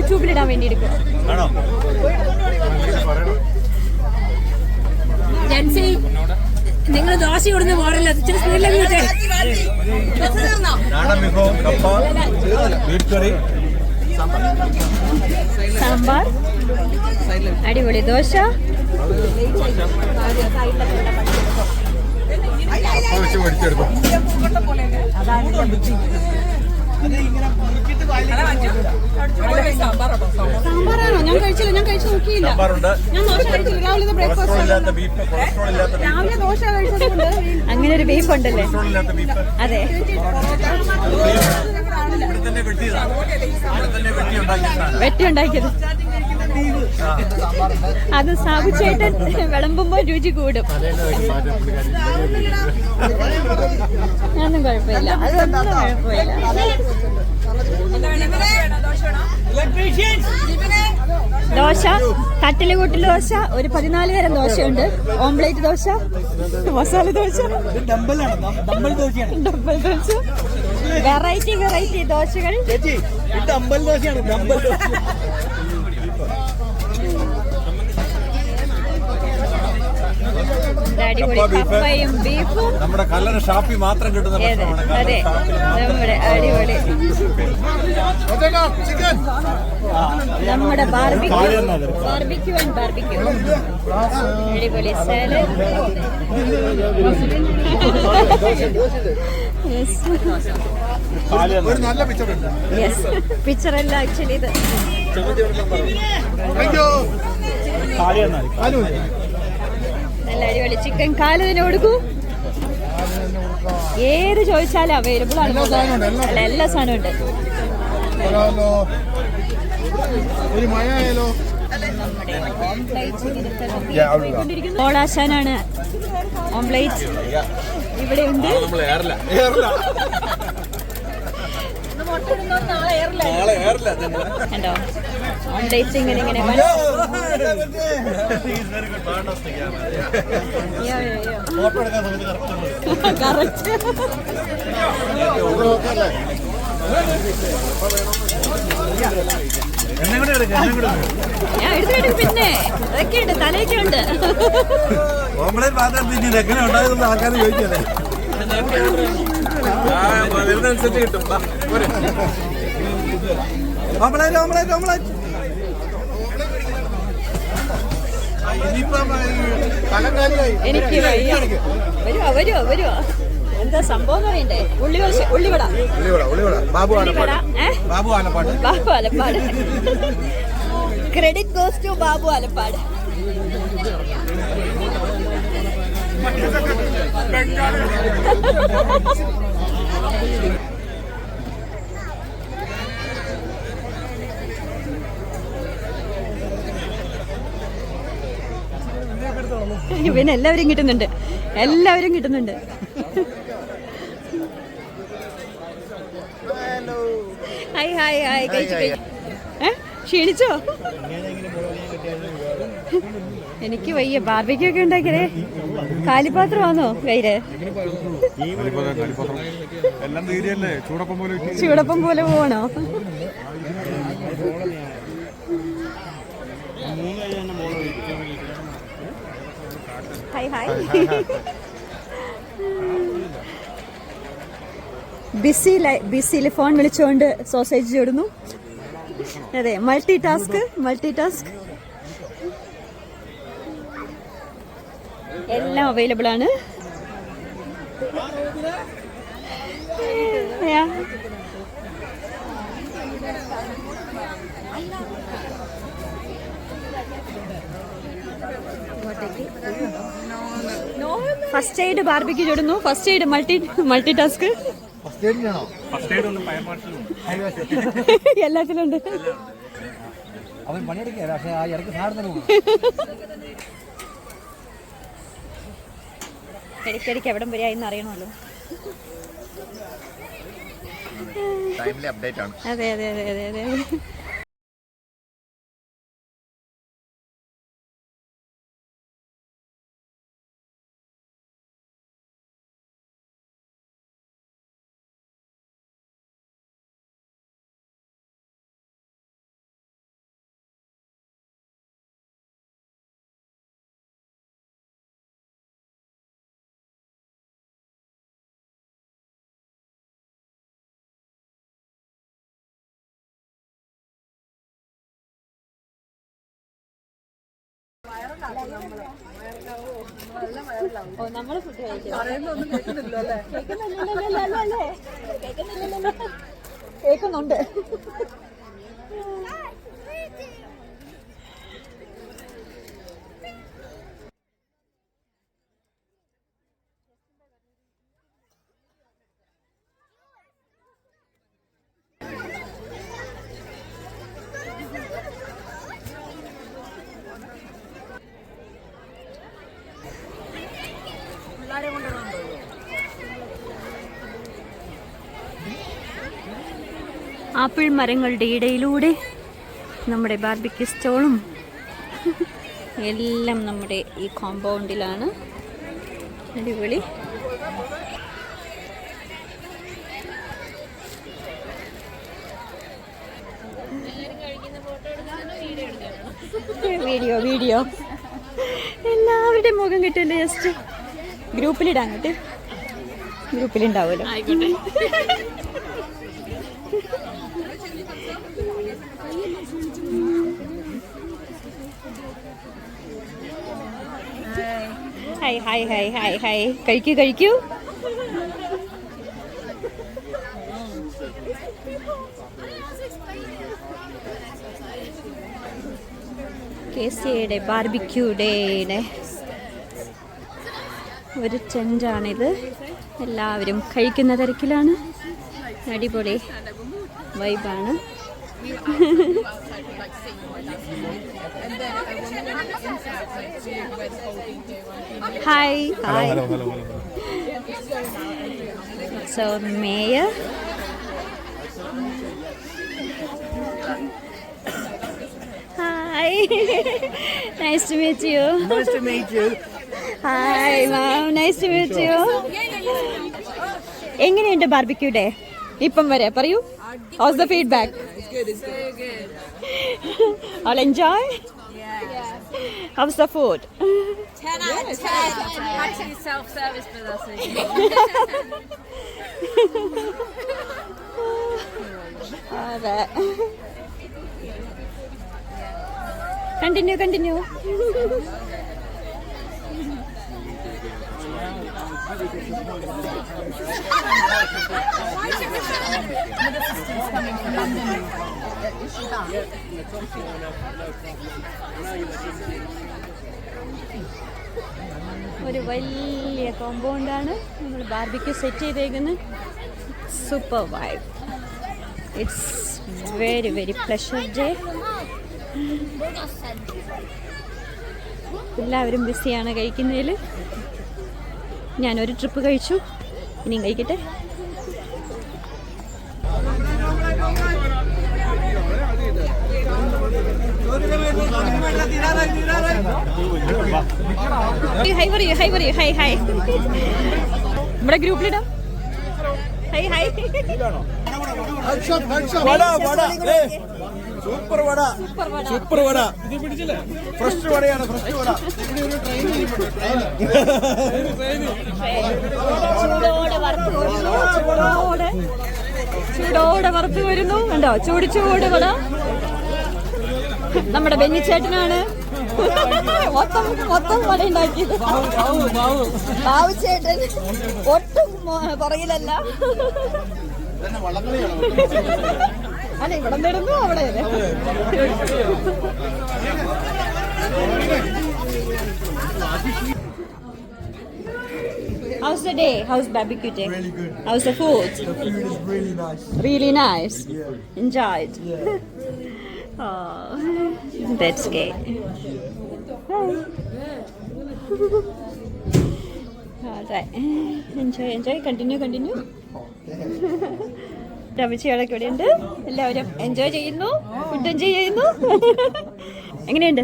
യൂട്യൂബിൽ ഇടാൻ വേണ്ടി എടുക്കും. ജെൻസി നിങ്ങൾ ദോശ കൊടുന്ന് പോരല്ലോ, ഇച്ചിരി സ്പീഡിലേക്ക് വിട്ടേ. സാമ്പാർ അടിപൊളി, ദോശ സാമ്പാറാണോ? ഞാൻ കഴിച്ചില്ല, ഞാൻ കഴിച്ചു നോക്കിയില്ല. ഞാൻ ദോശ കഴിച്ചില്ല, രാവിലെ ബ്രേക്ക്ഫാസ്റ്റ്. രാവിലെ ദോശ കഴിച്ചതുകൊണ്ട് അങ്ങനെ ഒരു ബീഫ് ഉണ്ടല്ലേ? അതെ, വെട്ടി ഉണ്ടാക്കിയത്. അത് സാബു ചേട്ടൻ വിളമ്പുമ്പോ രുചി കൂടും. അതൊന്നും കുഴപ്പമില്ല, അതൊന്നും കുഴപ്പമില്ല. ദോശ, തട്ടിലുകൂട്ടിൽ ദോശ, ഒരു 14 തരം ദോശയുണ്ട്. Omelette dosa, masala dosa, double dosa, variety variety ദോശകൾ. അടിപൊളി കപ്പയും ബീഫും നമ്മുടെ കല്ലറ ഷാപ്പിൽ മാത്രം കിട്ടുന്ന. അതെ, നമ്മുടെ അടിപൊളി നമ്മുടെ ബാർബിക്യൂ ആൻഡ് ബാർബിക്യൂ. അടിപൊളി സാലഡ്. പിക്ചറല്ല ആക്ച്വലി ഇത്. നല്ല അടിപൊളി ചിക്കൻ കാലതിന് കൊടുക്കൂ. ഏത് ചോദിച്ചാലും അവൈലബിൾ ആണ്. എല്ലാ സാധനവും ഉണ്ട്. ഓളാശാനാണ് ഓംപ്ലേറ്റ് ഇവിടെ ഉണ്ട്. കണ്ടോ ഓംപ്ലേറ്റ് ഇങ്ങനെ ഇങ്ങനെ കറക്റ്റ്. ഞാൻ എടുത്തിട്ട് പിന്നെ അതൊക്കെ ഉണ്ട്, തലയൊക്കെ ഉണ്ട്. ആൾക്കാർ ചോദിക്കല്ലേ കിട്ടും. എനിക്ക് വരുവോ വരുവോ എന്താ സംഭവം പറയണ്ടേ? ഉള്ളിവട Babu Alappad. Credit goes to Babu Alappad. പിന്നെ എല്ലാവരും കിട്ടുന്നുണ്ട്, എല്ലാവരും കിട്ടുന്നുണ്ട്. Hi hi hi. കഴിച്ചു ക്ഷീണിച്ചോ? എനിക്ക് വയ്യ. ബാർബിക്യൂ ഒക്കെ ഉണ്ടാക്കിയേ. കാലിപ്പാത്രമാണോ കയ്യില്? ചൂടപ്പം പോലെ പോവാണോ? Hi hi. ബിസിയിൽ ഫോൺ വിളിച്ചുകൊണ്ട് സോസേജ് ചൂടുന്നു. അതെ, മൾട്ടി ടാസ്ക്. എല്ലാം അവൈലബിൾ ആണ്. ഫസ്റ്റ് എയ്ഡ് ബാർബിക്യൂ ചൂടുന്നു. First aid multi task. എല്ലാത്തിലും ഉണ്ട്. അവൻ പണിയെടുക്കുക, പക്ഷെ ആ ഇടയ്ക്ക് സാധനം ഇടയ്ക്കിടയ്ക്ക് എവിടം വരെ ആയിന്ന് അറിയണമല്ലോ. അതെ അതെ അതെ അതെ അതെ. ഓ നമ്മള് ഫുഡ് കേൾക്കുന്നുണ്ട്. ആപ്പിൾ മരങ്ങളുടെ ഇടയിലൂടെ നമ്മുടെ ബാർബിക്യൂ സ്റ്റോളും എല്ലാം നമ്മുടെ ഈ കോമ്പൗണ്ടിലാണ്. അടിപൊളി. വീഡിയോ എല്ലാവരുടെയും മുഖം കിട്ടില്ല. ജസ്റ്റ് ഗ്രൂപ്പിലിടാൻ കേട്ട്, ഗ്രൂപ്പിലുണ്ടാവുമല്ലോ. Hi hi hi hi hi. കഴിക്കൂ. കേസിയുടെ ബാർബിക്യൂ ഡേയുടെ ഒരു ടെൻ്റാണിത്. എല്ലാവരും കഴിക്കുന്ന തിരക്കിലാണ്. അടിപൊളി വൈബാണ്. Hi hi. So mayor hi. Nice to meet you. Nice to meet you. Hi mom, nice to meet you. എങ്ങനെയുണ്ട് ബാർബിക്യൂ ഡേ ഇപ്പം വരെ? പറയൂ. How's the feedback? It's good. It's very good. All enjoy? Yeah. How's the food? 10 out of 10. Actually self-service for us. അതെ. Continue. ഒരു വലിയ കോമ്പൗണ്ടാണ് നമ്മൾ barbecue set ചെയ്തേക്കുന്നത്. Super vibe. It's very very pleasure day. എല്ലാവരും ബിസിയാണ് കഴിക്കുന്നതിൽ. ഞാനൊരു ട്രിപ്പ് കഴിച്ചു, ഇനിയും കഴിക്കട്ടെ. ഹായ് നമ്മുടെ ഗ്രൂപ്പിലിടാം. ഹായ് സൂപ്പർ വട. ഫ്രഷ് വടയാണ്. ചൂടോടെ വറുത്ത് വരുന്നു. കണ്ടോ, ചൂട് വട. നമ്മുടെ ബെന്നിച്ചേട്ടനാണ് മൊത്തം വട ഉണ്ടാക്കിയത്. ബാബുച്ചേട്ടൻ ഒട്ടും പുറകിലല്ല. അല്ല, ഇവിടെ നേടുന്നു അവിടെ. How's the day? How's barbecue day? Really good. How's the food? The food is really nice. Really nice. Yeah. Enjoyed. Yeah. Oh, that's great. Alright. Enjoy. Continue. രമച്ചികളൊക്കെ ഇവിടെ ഉണ്ട്. എല്ലാവരും എൻജോയ് ചെയ്യുന്നു, ഫുഡ് എൻജോയ് ചെയ്യുന്നു. എങ്ങനെയുണ്ട്?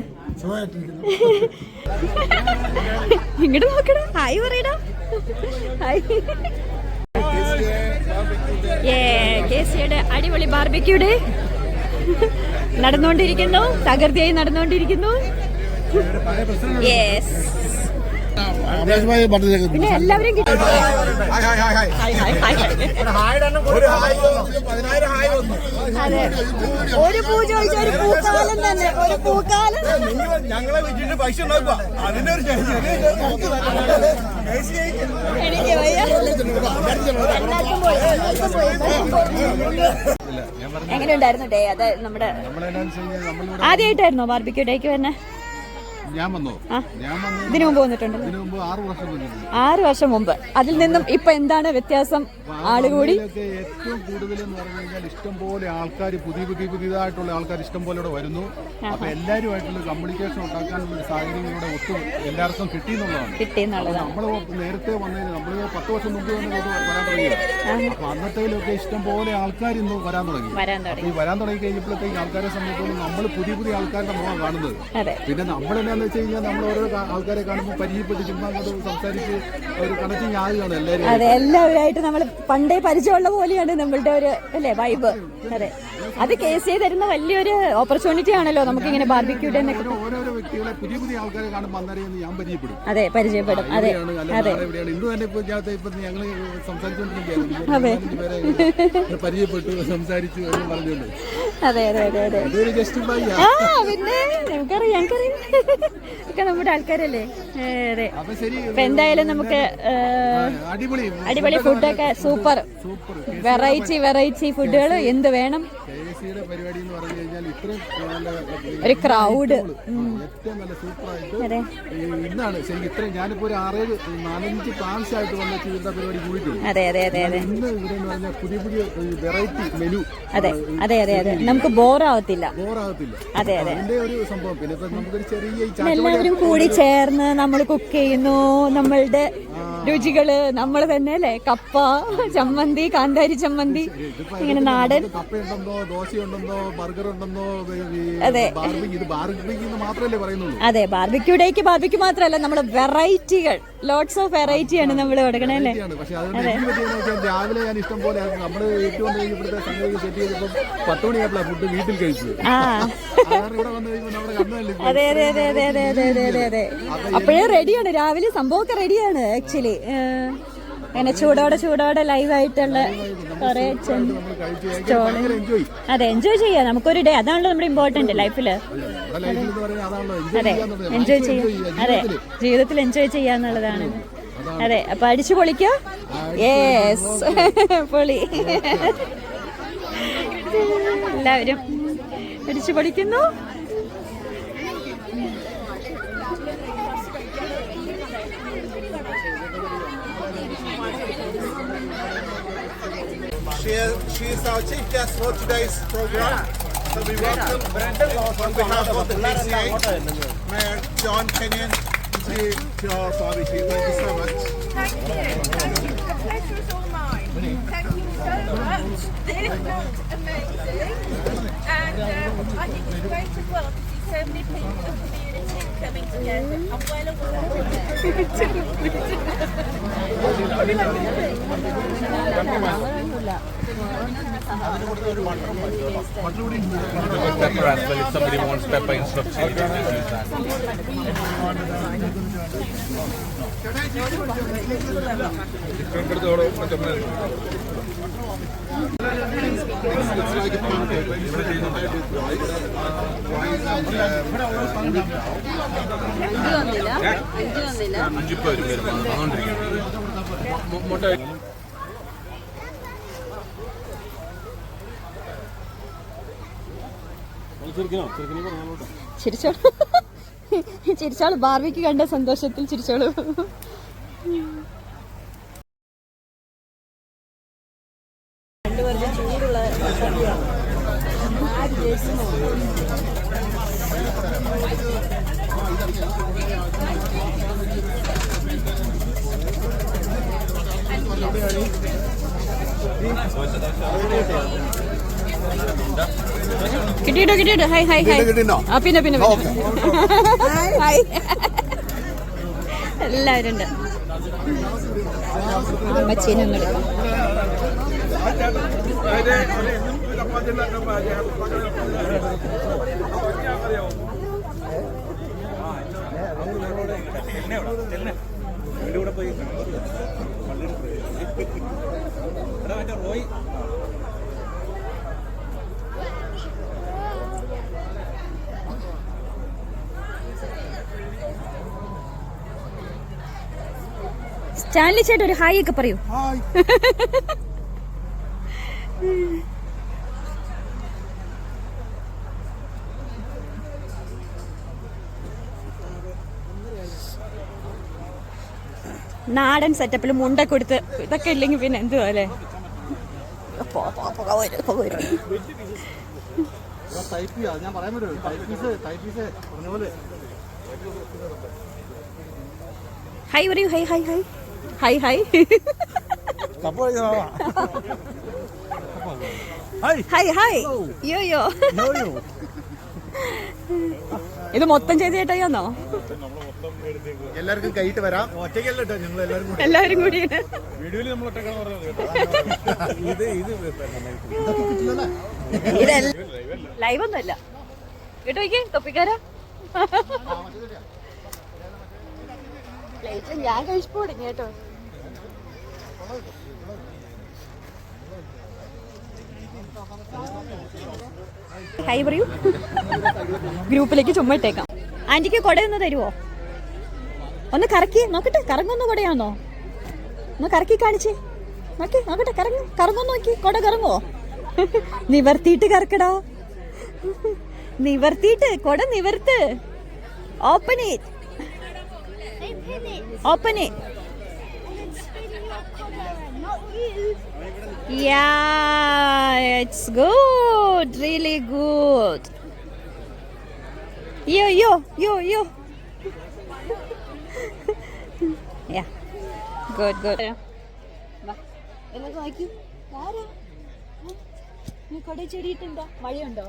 ഇങ്ങോട്ട് നോക്കണം. ഹായ് പറയടാ. Hi. കേസിയുടെ അടിപൊളി ബാർബിക്യൂ ഡേ നടന്നുകൊണ്ടിരിക്കുന്നു. തകൃതിയായി നടന്നുകൊണ്ടിരിക്കുന്നു. യെസ്. പിന്നെ എല്ലാവരും കിട്ടി. അതെ, ഒരു പൂ ചോദിച്ച ഒരു പൂക്കാലം തന്നെ, ഒരു പൂക്കാലം. ഞങ്ങളെ വീട്ടിൽ പൈസ ഉണ്ടാക്കുക അതിന്റെ ഒരു എനിക്ക് വയ്യ. എല്ലാവർക്കും പോയി, എല്ലാവർക്കും പോയി. എങ്ങനെയുണ്ടായിരുന്നു ഡേ? അത് നമ്മുടെ ആദ്യമായിട്ടായിരുന്നോ ബാർബിക്യൂ ഡേക്ക് തന്നെ? ഞാൻ വന്നോ? ഇതിനു മുമ്പ് വന്നിട്ടുണ്ടല്ലോ. 6 വർഷം മുമ്പ്. അതിൽ നിന്നും ഇപ്പൊ എന്താണ് വ്യത്യാസം? ആളുകൂടി ഏറ്റവും കൂടുതൽ എന്ന് പറഞ്ഞു കഴിഞ്ഞാൽ ഇഷ്ടംപോലെ ആൾക്കാർ, പുതിയതായിട്ടുള്ള ആൾക്കാർ ഇഷ്ടംപോലെ ഇവിടെ വരുന്നു. അപ്പൊ എല്ലാവരുമായിട്ടുള്ള കമ്മ്യൂണിക്കേഷൻ ഉണ്ടാക്കാനുള്ള ഒരു സാഹചര്യം ഇവിടെ ഒട്ടും എല്ലാവർക്കും കിട്ടിയെന്നുള്ളതാണ്. നമ്മൾ നേരത്തെ വന്നതിന് നമ്മൾ 10 വർഷം മുമ്പ് തന്നെ വരാൻ തുടങ്ങി. അപ്പൊ അന്നത്തേലൊക്കെ ഇഷ്ടംപോലെ ആൾക്കാർ ഇന്ന് വരാൻ തുടങ്ങി. ഈ വരാൻ തുടങ്ങി കഴിഞ്ഞപ്പോഴത്തേക്ക് ആൾക്കാരെ സംബന്ധിച്ചോളം നമ്മൾ പുതിയ ആൾക്കാരുടെ മുഖം കാണുന്നത്. പിന്നെ നമ്മളെന്നാന്ന് വെച്ച് കഴിഞ്ഞാൽ നമ്മൾ ഓരോ ആൾക്കാരെ കാണുമ്പോൾ പരിചയപ്പെട്ട് ചുമ്മാ അങ്ങോട്ട് സംസാരിച്ച് ഒരു കണക്റ്റിംഗ് ആകുകയാണ് എല്ലാവരും. അതെ, എല്ലാവരുമായിട്ട് നമ്മൾ പണ്ടേ പരിചയമുള്ള പോലെയാണ് നമ്മളുടെ ഒരു അല്ലേ വൈബ്. അതെ, അത് കേസ് തരുന്ന വലിയൊരു ഓപ്പർച്യൂണിറ്റി ആണല്ലോ നമുക്ക് ഇങ്ങനെ ബാർബിക്യൂ ഡേ എന്നൊക്കെ. ഓരോരോ വ്യക്തികളെ പുതിയ ആൾക്കാരെ കാണുമ്പോൾ അന്നേരം ഞാൻ പരിചയപ്പെടും. അതെ, പരിചയപ്പെടും. അതെ അതെ, ഇന്ന് തന്നെ ഇപ്പൊ ഞങ്ങൾ സംസാരിച്ചുകൊണ്ടിരിക്കുകയാണ്, പരിചയപ്പെട്ടു, സംസാരിച്ചു എന്ന് പറഞ്ഞുകൊണ്ട്. അതെ അതെ അതെ അതെ, പിന്നെ ഞങ്ങൾക്കറിയാം ഒക്കെ നമ്മുടെ ആൾക്കാരല്ലേ. അതെ, അപ്പൊ എന്തായാലും നമുക്ക് അടിപൊളി ഫുഡൊക്കെ, സൂപ്പർ വെറൈറ്റി ഫുഡുകൾ എന്ത് വേണം. പരിപാടി എന്ന് പറഞ്ഞു കഴിഞ്ഞാൽ ഇത്രയും ഒരു ക്രൗഡ് ഏറ്റവും നല്ല സൂപ്പറായിട്ട് ഇന്നാണ് ശരിക്കും. ഇത്രയും ഞാനിപ്പോ ഒരു 4-5 പ്രാവശ്യമായിട്ട് വന്ന ഇവരുടെ പരിപാടി കൂടിയിട്ടുണ്ട്. അതെ അതെ അതെ അതെ, ഇന്ന് ഇവിടെ എന്ന് പറഞ്ഞാൽ പുതിയ വെറൈറ്റി മെനു. അതെ അതെ അതെ അതെ, നമുക്ക് ബോറാവത്തില്ല. അതെ അതെ, അതിന്റെ ഒരു സംഭവം. പിന്നെ നമുക്കൊരു ചെറിയ എല്ലാവരും കൂടി ചേർന്ന് നമ്മൾ കുക്ക് ചെയ്യുന്നു, നമ്മളുടെ രുചികള് നമ്മൾ തന്നെ അല്ലേ. കപ്പ ചമ്മന്തി, കാന്താരി ചമ്മന്തി, ഇങ്ങനെ നാടൻ. കപ്പയുണ്ടെന്നോ, ദോശയുണ്ടെന്നോ, ബർഗർ ഉണ്ടെന്നോ. അതെ മാത്രമല്ലേ പറയുന്നുള്ളൂ. അതെ, ബാർബിക്യൂ ഡേക്ക് ബാർബിക്യൂ മാത്രമല്ല, നമ്മള് വെറൈറ്റികൾ, ലോട്ട്സ് ഓഫ് വെറൈറ്റിയാണ് നമ്മൾ കൊടുക്കണേ അല്ലേ. രാവിലെ ഞാൻ ഇഷ്ടം പോലെ നമ്മള് ഏറ്റവും ഇവിടുത്തെ സംഗതി സെറ്റ് ചെയ്തപ്പോൾ 10 മണിയായപ്പോഴാണ് ഫുഡ് വീട്ടിൽ കഴിച്ചത്. ഇവിടെ വന്നു കഴിയുമ്പോൾ നമ്മുടെ കണ്ണല്ലേ. അതെ അതെ അതെ അതെ അതെ അതെ അതെ അതെ അതെ, അപ്പോഴേ റെഡിയാണ്, രാവിലെ സംഭവമൊക്കെ റെഡിയാണ് ആക്ച്വലി. അങ്ങനെ ചൂടോടെ ലൈവായിട്ടുള്ള കുറെ സ്റ്റോള്. അതെ, എൻജോയ് ചെയ്യാം നമുക്കൊരു ഡേ. അതാണല്ലോ നമ്മുടെ ഇമ്പോർട്ടന്റ് ലൈഫില്. അതെ, എൻജോയ് ചെയ്യാം. അതെ, ജീവിതത്തിൽ എൻജോയ് ചെയ്യാന്നുള്ളതാണ്. അതെ, അപ്പൊ അടിച്ചു പൊളിക്കോ. യെസ്, പൊളി. എല്ലാവരും അടിച്ചു പൊളിക്കുന്നു. She is our chief guest for today's program. So we welcome on behalf of the PCA, Mayor John Kenyon to our barbecue. Thank you so much. Thank you. The pleasure is all mine. Thank you so much. This looks amazing. And I think it's great as well to see so many people of the community coming together. I'm well aware of pepper as well. If somebody wants pepper instead of chili, they can use that. It's like a pancake. ചിരിച്ചോളൂ, ബാർബിക്ക് കണ്ട സന്തോഷത്തിൽ ചിരിച്ചോളൂ. കിട്ടിയിട്ടോ. Hi hi hi. ആ പിന്നെ hi. എല്ലാവരും ഉണ്ട്. അമ്മച്ചീനൊന്നും എടുക്കാം. ചാനലി ചേട്ടൻ ഒരു ഹായ് ഒക്കെ പറയൂ. നാടൻ സെറ്റപ്പിൽ മുണ്ടൊക്കെ കൊടുത്ത് ഇതൊക്കെ ഇല്ലെങ്കിൽ പിന്നെ എന്തുവാ അല്ലേ. ഞാൻ പറയാൻ പറ്റുമോ? പറഞ്ഞ പോലെ ഹായ് പറയൂ. Hi hi hi hi hi hi hi യോ യോ. ഇത് മൊത്തം ചെയ്ത് ചേട്ടായിന്നോ? എല്ലാവർക്കും കൈയിട്ട് വരാം. ഒറ്റയ്ക്കല്ലോ ഞങ്ങൾ എല്ലാവരും കൂടിയാണ്. വീഡിയോയിൽ നമ്മൾ ലൈവ് ഒന്നുമല്ല കേട്ടോ. തൊപ്പിക്കാരാ ഞാൻ കഴിച്ചു തുടങ്ങി കേട്ടോ. ഹൈ പറയൂ. ഗ്രൂപ്പിലേക്ക് ചുമ്മാ ഇട്ടേക്കാം. ആന്റിക്ക് കൊടയൊന്ന് തരുവോ? ഒന്ന് കറക്കി നോക്കട്ടെ. കറങ്ങുന്ന കൊടയാണോ? ഒന്ന് കറക്കി കാണിച്ചേ. നോക്കട്ടെ. കറങ്ങും നോക്കി. കൊട കറങ്ങോ? നിവർത്തിയിട്ട് കറക്കടാ. നിവർത്തിയിട്ട് കൊട നിവർത്ത്. Open it. Open it. Yeah, it's good. Really good. Yo. Yeah. Good. നോക്കി. നീ കൊട ചെടിയിട്ടുണ്ടോ? മഴയുണ്ടോ?